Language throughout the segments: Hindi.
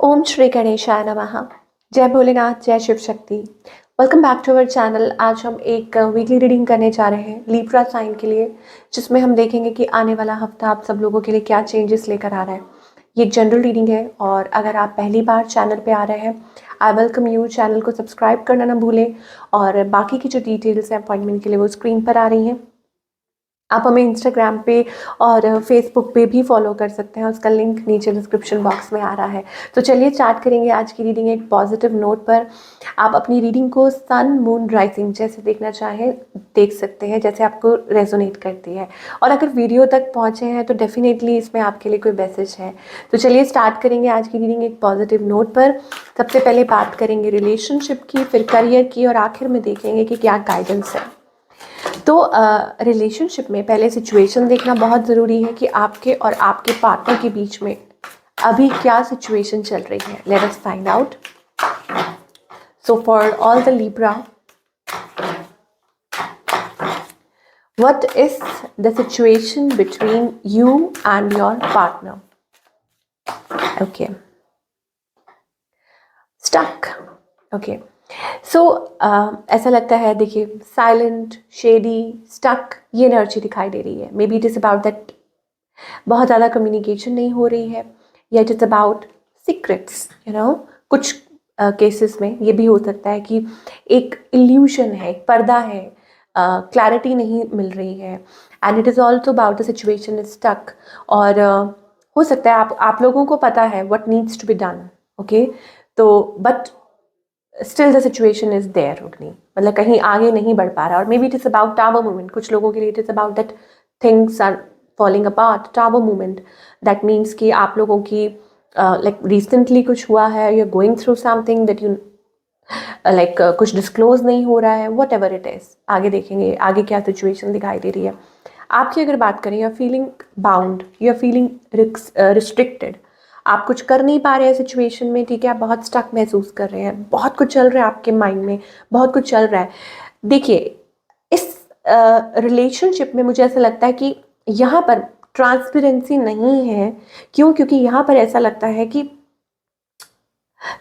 ओम श्री गणेशाय नमः। जय भोलेनाथ, जय Shiv Shakti. Welcome back to our channel. आज हम एक वीकली रीडिंग करने जा रहे हैं लिब्रा साइन के लिए, जिसमें हम देखेंगे कि आने वाला हफ्ता आप सब लोगों के लिए क्या चेंजेस लेकर आ रहा है। ये एक जनरल रीडिंग है और अगर आप पहली बार चैनल पे आ रहे हैं, आई वेलकम यू। चैनल को सब्सक्राइब करना ना भूलें और बाकी की जो डिटेल्स हैं अपॉइंटमेंट के लिए वो स्क्रीन पर आ रही हैं। आप हमें इंस्टाग्राम पे और फेसबुक पे भी फॉलो कर सकते हैं, उसका लिंक नीचे डिस्क्रिप्शन बॉक्स में आ रहा है। तो चलिए स्टार्ट करेंगे आज की रीडिंग एक पॉजिटिव नोट पर। आप अपनी रीडिंग को सन मून राइजिंग जैसे देखना चाहें देख सकते हैं, जैसे आपको रेजोनेट करती है। और अगर वीडियो तक पहुँचे हैं तो डेफिनेटली इसमें आपके लिए कोई मैसेज है। तो चलिए स्टार्ट करेंगे आज की रीडिंग एक पॉजिटिव नोट पर। सबसे पहले बात करेंगे रिलेशनशिप की, फिर करियर की और आखिर में देखेंगे कि क्या गाइडेंस है। तो रिलेशनशिप में पहले सिचुएशन देखना बहुत ज़रूरी है कि आपके और आपके पार्टनर के बीच में अभी क्या सिचुएशन चल रही है। Let us find out. So for all the Libra, what is the situation between you and your partner? Okay, stuck. Okay, सो ऐसा लगता है, देखिए, साइलेंट, शेडी, स्टक, ये एनर्जी दिखाई दे रही है। मे be it is about that बहुत ज़्यादा कम्युनिकेशन नहीं हो रही है, या इट इज़ अबाउट सीक्रेट्स, कुछ केसेस में ये भी हो सकता है कि एक इल्यूशन है, एक पर्दा है, क्लैरिटी नहीं मिल रही है। And it is also about the situation is stuck. और हो सकता है आप लोगों को पता है what needs to be done, okay, तो but still the situation is there उगनी, मतलब कहीं आगे नहीं बढ़ पा रहा। और may be it is about tower movement. कुछ लोगों के लिए it is about that things are falling apart. Tower movement, that means कि आप लोगों की लाइक रिसेंटली कुछ हुआ है, you are going through something that you like कुछ डिस्क्लोज नहीं हो रहा है, वट एवर इट इज़। आगे देखेंगे आगे क्या सिचुएशन दिखाई दे रही है। आपकी अगर बात करें, you are feeling bound, you are feeling restricted. आप कुछ कर नहीं पा रहे हैं सिचुएशन में, ठीक है, आप बहुत स्टक महसूस कर रहे हैं, बहुत कुछ चल रहा है आपके माइंड में, बहुत कुछ चल रहा है। देखिए, इस रिलेशनशिप में मुझे ऐसा लगता है कि यहाँ पर ट्रांसपेरेंसी नहीं है। क्यों? क्योंकि यहाँ पर ऐसा लगता है कि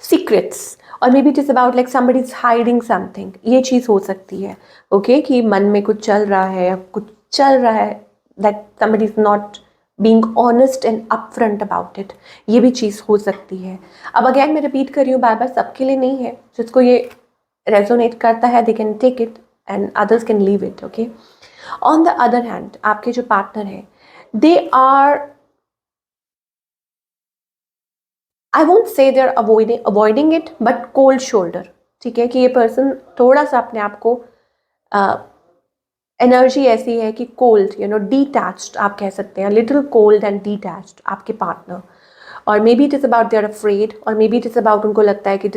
सीक्रेट्स, और may be it is about like somebody is hiding something, ये चीज़ हो सकती है। ओके, कि मन में कुछ चल रहा है, कुछ चल रहा है, that somebody is not being honest and upfront about it, ये भी चीज़ हो सकती है। अब अगेन मैं रिपीट कर रही हूँ, बार बार, सबके लिए नहीं है। जिसको ये रेजोनेट करता है they can take it and others can leave it. Okay, on the other hand आपके जो पार्टनर है, they are, I won't say they are avoiding it, but cold shoulder. ठीक है, कि ये पर्सन थोड़ा सा अपने आप को, एनर्जी ऐसी है कि कोल्ड, डिटैच्ड आप कह सकते हैं, लिटिल कोल्ड एंड डिटैच्ड आपके पार्टनर। और may be it is about they are afraid, और may be it is about उनको लगता है कि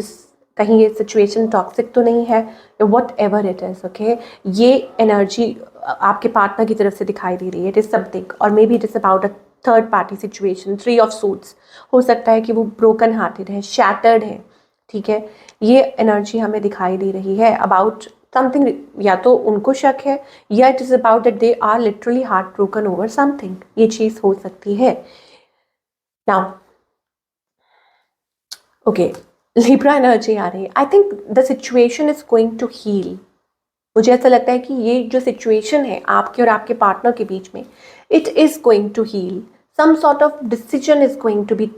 कहीं ये सिचुएशन टॉक्सिक तो नहीं है, what ever it is. Okay, ये एनर्जी आपके पार्टनर की तरफ से दिखाई दे रही है, इट इज़ समथिंग। और may be it is about a third party situation. 3 of suits, हो सकता है कि वो ब्रोकन हार्टेड है, शैटर्ड है। ठीक है, ये एनर्जी हमें दिखाई दे रही है अबाउट समथिंग। या तो उनको शक है, या it is about that they are literally heartbroken over something, ये चीज़ हो सकती है। नाउ ओके, लिब्रा एनर्जी आ रही है। I think the situation is going to heal. मुझे ऐसा लगता है कि ये जो सिचुएशन है आपके और आपके पार्टनर के बीच में, it is going to heal. Some sort of decision is going to be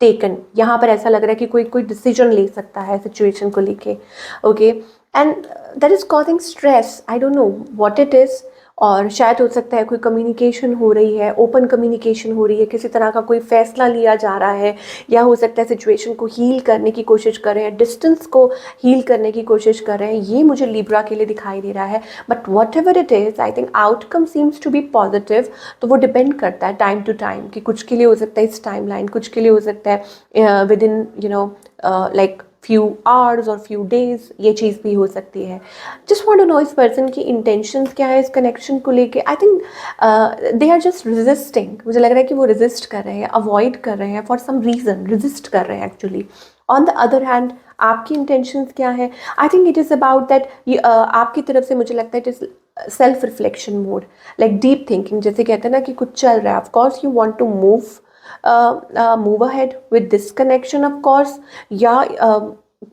taken. यहाँ पर ऐसा लग रहा है कि कोई डिसीजन ले सकता है सिचुएशन को लेके। Okay, and that is causing stress, I don't know what it is. और शायद हो सकता है कोई कम्युनिकेशन हो रही है, ओपन कम्युनिकेशन हो रही है, किसी तरह का कोई फैसला लिया जा रहा है, या हो सकता है सिचुएशन को हील करने की कोशिश कर रहे हैं, डिस्टेंस को हील करने की कोशिश कर रहे हैं। ये मुझे लिब्रा के लिए दिखाई दे रहा है। But whatever it is, I think outcome seems to be positive. तो वो डिपेंड करता है टाइम टू टाइम, कि कुछ के लिए हो सकता है इस टाइम लाइन, कुछ के लिए हो सकता है within like few hours और फ्यू डेज, ये चीज़ भी हो सकती है। जस्ट वांट टू नो इस पर्सन की इंटेंशंस क्या है इस कनेक्शन को लेके। I think they are just resisting. मुझे लग रहा है कि वो रेजिस्ट कर रहे हैं, अवॉइड कर रहे हैं, फॉर सम रीज़न रेजिस्ट कर रहे हैं actually. On the other hand आपकी इंटेंशंस क्या है? I think it is about that आपकी तरफ से मुझे लगता है it is self reflection mode, like deep thinking. जैसे कहते हैं ना कि कुछ चल रहा है, of course you want to move move ahead with this connection of course, या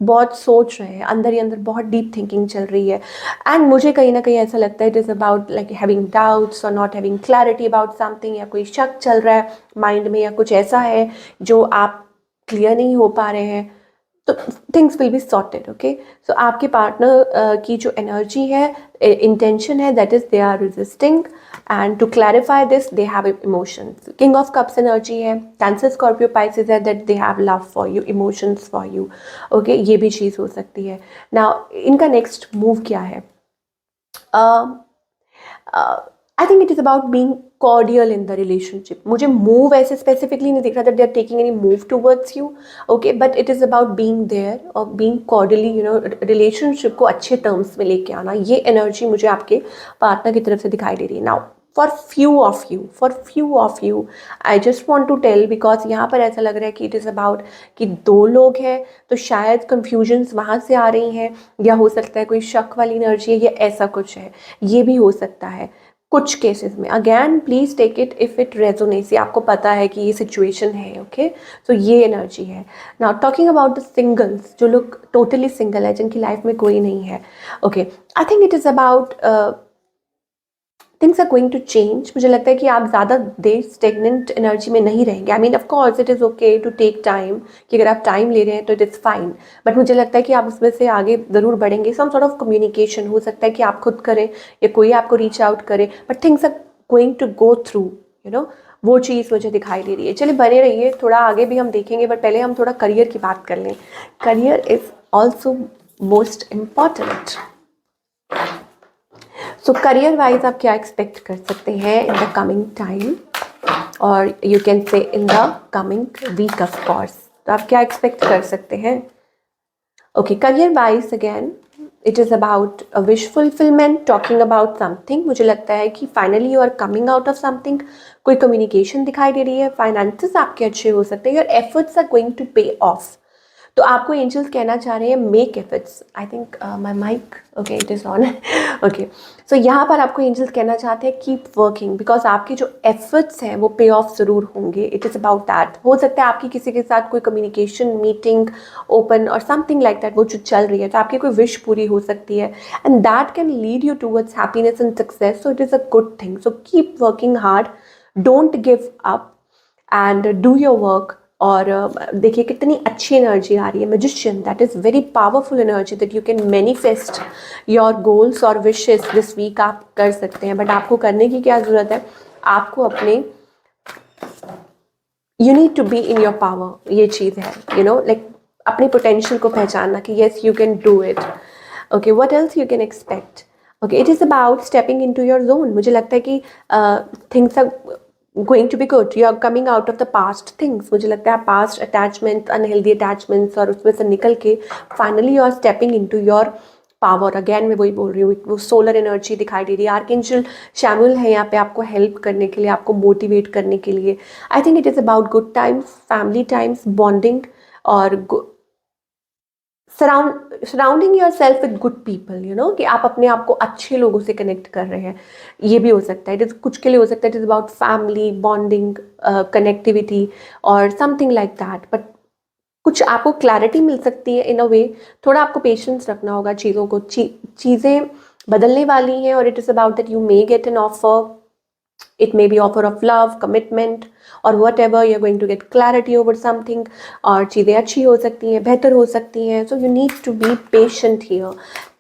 बहुत सोच रहे हैं, अंदर ही अंदर बहुत डीप थिंकिंग चल रही है। एंड मुझे कहीं ना कहीं ऐसा लगता है it is about like having doubts और not having clarity about something, या कोई शक चल रहा है माइंड में, या कुछ ऐसा है जो आप क्लियर नहीं हो पा रहे हैं, तो things will be sorted. Okay, so आपके पार्टनर की जो एनर्जी है, इंटेंशन है, that is they are resisting, and to clarify this they have emotions. King of cups energy है, कैंसर स्कॉर्पियो पाइसेस है, that they have love for you, emotions for you. Okay, ये भी चीज़ हो सकती है। नाउ इनका नेक्स्ट मूव क्या है? I think it is about being cordial in the relationship. मुझे move ऐसे specifically नहीं दिख रहा that they are taking any move towards you, okay, but it is about being there और being cordially, you know, relationship को अच्छे terms में लेके आना, ये energy मुझे आपके partner की तरफ से दिखाई दे रही है। Now for few of you I just want to tell, because यहाँ पर ऐसा लग रहा है कि it is about कि दो लोग हैं, तो शायद confusions वहाँ से आ रही हैं, या हो सकता है कोई शक वाली एनर्जी है, या ऐसा कुछ है, ये भी हो सकता है कुछ केसेस में। Again please take it if it resonates, आपको पता है कि ये सिचुएशन है। ओके, सो ये एनर्जी है। Now talking about the singles, जो लोग टोटली सिंगल है, जिनकी लाइफ में कोई नहीं है, okay, I think it is about things are going to change. मुझे लगता है कि आप ज़्यादा देर स्टेगनेंट एनर्जी में नहीं रहेंगे। I mean of course it is okay to take time, कि अगर आप टाइम ले रहे हैं तो इट इज़ फाइन, बट मुझे लगता है कि आप उसमें से आगे ज़रूर बढ़ेंगे। सम सॉर्ट ऑफ कम्युनिकेशन हो सकता है कि आप खुद करें या कोई आपको रीच आउट करे, but things are going to go through, you know, वो चीज़ मुझे दिखाई दे रही है। चलिए बने रहिए, थोड़ा आगे भी हम देखेंगे, बट पहले हम थोड़ा करियर की बात कर लें। Career is also most important. So career wise आप क्या एक्सपेक्ट कर सकते हैं इन द कमिंग टाइम, और you can say in the coming week of course. तो आप क्या एक्सपेक्ट कर सकते हैं? Okay, career wise again it is about a wish fulfilment, talking about something. मुझे लगता है कि finally you are coming out of something, कोई कम्युनिकेशन दिखाई दे रही है, फाइनेंसेस आपके अच्छे हो सकते हैं, your efforts are going to pay off. तो आपको एंजल्स कहना चाह रहे हैं make efforts. I think my mic, okay, it is on. Okay, so यहाँ पर आपको एंजल्स कहना चाहते हैं कीप वर्किंग, बिकॉज आपके जो एफर्ट्स हैं वो पे ऑफ ज़रूर होंगे। It is about that. हो सकता है आपकी किसी के साथ कोई कम्युनिकेशन मीटिंग ओपन और समथिंग लाइक दैट वो जो चल रही है, तो आपकी कोई विश पूरी हो सकती है, and that can lead you towards happiness and success. So it is a good thing. So keep working hard, don't give up and do your work. और देखिए कितनी अच्छी एनर्जी आ रही है। Magician, that is very powerful energy that you can manifest your goals और विशेस दिस वीक आप कर सकते हैं। बट आपको करने की क्या ज़रूरत है? आपको अपने you need to be in your power, ये चीज़ है, यू नो, लाइक अपने पोटेंशियल को पहचानना कि yes you can do it. Okay, what else you can expect? Okay, it is about stepping in to your zone. मुझे लगता है कि things are going to be good. You are coming out of the past things. मुझे लगता है past attachments, unhealthy attachments, और उसमें से निकल के finally you are stepping into your power. Again मैं वही बोल रही हूँ, वो सोलर एनर्जी दिखाई दे रही है। आर्कएंजल शैमुएल है यहाँ पे आपको हेल्प करने के लिए, आपको मोटिवेट करने के लिए। I think it is about good times, family times, bonding, और surrounding yourself with good people, you know, कि आप अपने आप को अच्छे लोगों से कनेक्ट कर रहे हैं। ये भी हो सकता है, इट इज़ कुछ के लिए हो सकता है it is about family bonding, connectivity और समथिंग लाइक दैट। बट कुछ आपको क्लैरिटी मिल सकती है इन अ वे। थोड़ा आपको पेशेंस रखना होगा चीज़ों को, चीज़ें बदलने वाली हैं, और it is about that you may get an offer. It may be offer of love, commitment, or whatever. You're going to get clarity over something, और चीज़ें अच्छी हो सकती हैं, बेहतर हो सकती हैं। So you need to be patient here.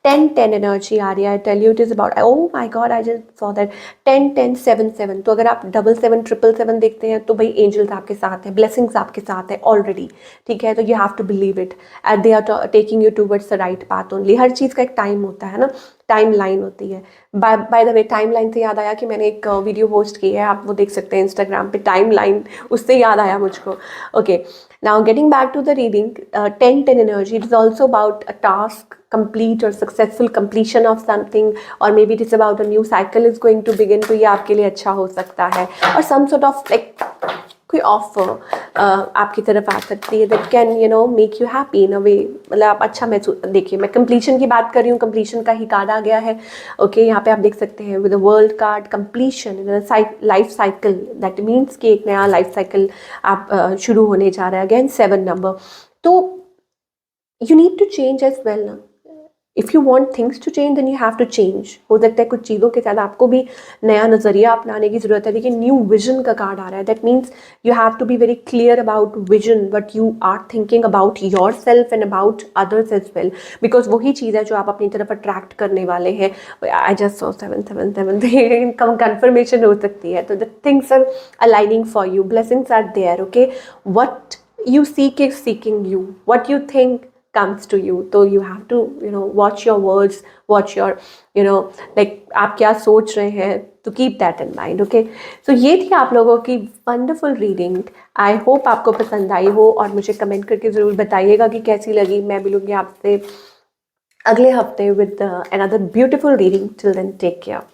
10-10 energy आ रही है। I tell you it is about, oh my God, I just saw that 10-10-7-7। तो अगर आप 7-7-7-7 देखते हैं तो भाई एंजल्स आपके साथ हैं, ब्लेसिंग्स आपके साथ हैं ऑलरेडी, ठीक है। तो you have to believe it and they are taking you towards the right path only. हर चीज़ का एक टाइम होता है ना, टाइम लाइन होती है। By the way, time line से याद आया कि मैंने एक वीडियो पोस्ट की है, आप वो देख सकते हैं इंस्टाग्राम पे, टाइम लाइन, उससे याद आया मुझको। Okay, now getting back to the reading, 10-10 energy, it is also about a task complete और सक्सेसफुल कंप्लीशन ऑफ समथिंग, और may be it is about a new cycle is going to begin. तो ये आपके लिए अच्छा हो सकता है, और सम सॉर्ट ऑफ लाइक कोई ऑफर आपकी तरफ आ सकती है that can make you happy in a way, मतलब आप अच्छा महसूस, देखिए मैं कंप्लीशन की बात कर रही हूँ, कंप्लीशन का ही कार्ड आ गया है। ओके, यहाँ पे आप देख सकते हैं with world card, completion life cycle, that means कि एक नया लाइफ साइकिल आप शुरू होने जा रहा है। अगेन 7 नंबर, तो you need to change as well ना। If you want things to change then you have to change. हो सकता है कुछ चीज़ों के साथ आपको भी नया नज़रिया अपनाने की ज़रूरत है। देखिए न्यू विजन का कार्ड आ रहा है, that means you have to be very clear about vision what you are thinking about yourself and about others as well, because वही चीज़ है जो आप अपनी तरफ अट्रैक्ट करने वाले हैं। आई जस्ट सॉ 7 कंफर्मेशन हो सकती है, तो the things are aligning for you, blessings are there. Okay, what you seek is seeking you, what you think comes to you, so you have to watch your words, watch your like आप क्या सोच रहे हैं, to keep that in mind. Okay, so ये थी आप लोगों की वंडरफुल रीडिंग। आई होप आपको पसंद आई हो और मुझे कमेंट करके ज़रूर बताइएगा कि कैसी लगी। मैं मिलूंगी आपसे अगले हफ्ते with another beautiful reading. Till then, take care.